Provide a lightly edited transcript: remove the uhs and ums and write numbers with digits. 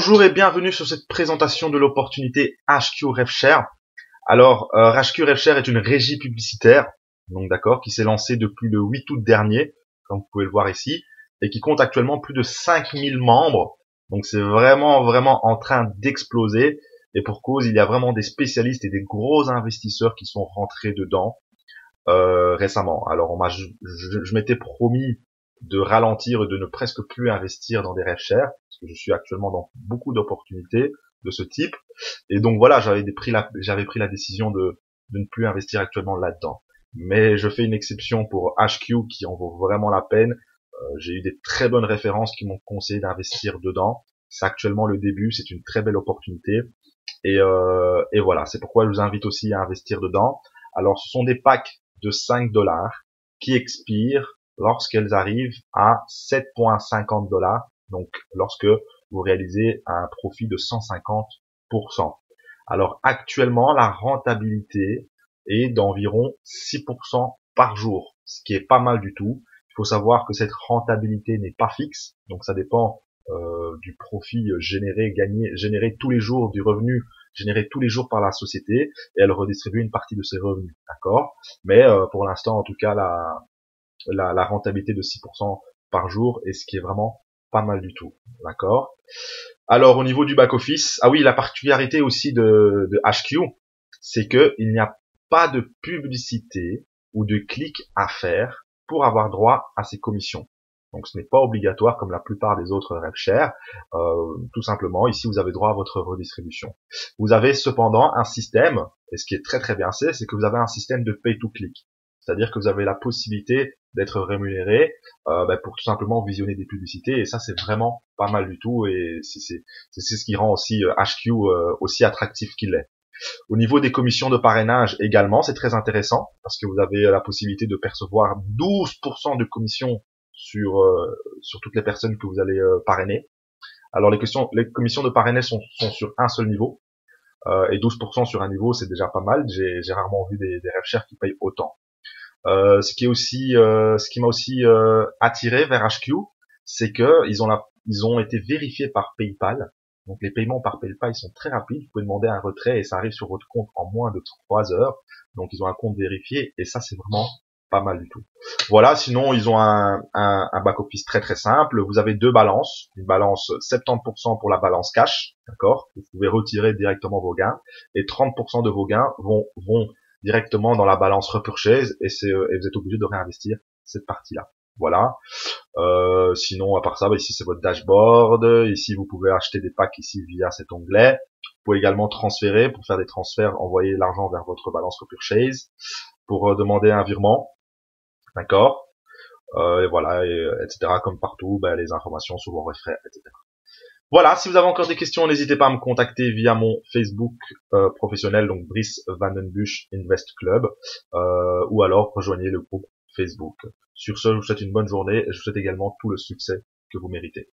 Bonjour et bienvenue sur cette présentation de l'opportunité HQ RevShare. Alors, HQ RevShare est une régie publicitaire, donc d'accord, qui s'est lancée depuis le 8 août dernier, comme vous pouvez le voir ici, et qui compte actuellement plus de 5000 membres. Donc c'est vraiment en train d'exploser. Et pour cause, il y a vraiment des spécialistes et des gros investisseurs qui sont rentrés dedans récemment. Alors je m'étais promis de ralentir et de ne presque plus investir dans des RevShare, parce que je suis actuellement dans beaucoup d'opportunités de ce type. Et donc voilà, j'avais pris la décision de ne plus investir actuellement là-dedans. Mais je fais une exception pour HQ qui en vaut vraiment la peine. J'ai eu des très bonnes références qui m'ont conseillé d'investir dedans. C'est actuellement le début, c'est une très belle opportunité. Et voilà, c'est pourquoi je vous invite aussi à investir dedans. Alors ce sont des packs de 5 dollars qui expirent lorsqu'elles arrivent à 7,50 dollars. Donc lorsque vous réalisez un profit de 150%. Alors actuellement, la rentabilité est d'environ 6% par jour, ce qui est pas mal du tout. Il faut savoir que cette rentabilité n'est pas fixe, donc ça dépend du profit généré tous les jours, du revenu généré tous les jours par la société, et elle redistribue une partie de ses revenus, d'accord. Mais pour l'instant, en tout cas, la rentabilité de 6% par jour est ce qui est vraiment pas mal du tout, d'accord. Alors au niveau du back office, ah oui, la particularité aussi de HQ, c'est que il n'y a pas de publicité ou de clic à faire pour avoir droit à ces commissions. Donc ce n'est pas obligatoire comme la plupart des autres RevShare. Tout simplement, ici vous avez droit à votre redistribution. Vous avez cependant un système, et ce qui est très bien, c'est que vous avez un système de pay to click. C'est-à-dire que vous avez la possibilité d'être rémunéré pour tout simplement visionner des publicités, et ça c'est vraiment pas mal du tout, et c'est ce qui rend aussi HQ aussi attractif qu'il est. Au niveau des commissions de parrainage également, c'est très intéressant, parce que vous avez la possibilité de percevoir 12% de commissions sur toutes les personnes que vous allez parrainer. Alors les commissions de parrainage sont sur un seul niveau, et 12% sur un niveau, c'est déjà pas mal. J'ai rarement vu des RevShare qui payent autant. Ce qui m'a aussi attiré vers HQ, c'est que ils ont été vérifiés par PayPal. Donc les paiements par PayPal, ils sont très rapides. Vous pouvez demander un retrait et ça arrive sur votre compte en moins de 3 heures. Donc ils ont un compte vérifié et ça c'est vraiment pas mal du tout. Voilà, sinon ils ont un back office très simple. Vous avez deux balances, une balance 70% pour la balance cash, d'accord. Vous pouvez retirer directement vos gains et 30% de vos gains vont directement dans la balance repurchase et vous êtes obligé de réinvestir cette partie-là. Voilà. Sinon, à part ça, ici c'est votre dashboard. Ici, vous pouvez acheter des packs ici via cet onglet. Vous pouvez également transférer pour faire des transferts, envoyer l'argent vers votre balance repurchase pour demander un virement. D'accord. Et voilà, etc. Comme partout, les informations sur vos frais, etc. Voilà, si vous avez encore des questions, n'hésitez pas à me contacter via mon Facebook professionnel, donc Brice Vandenbusch Invest Club, ou alors rejoignez le groupe Facebook. Sur ce, je vous souhaite une bonne journée et je vous souhaite également tout le succès que vous méritez.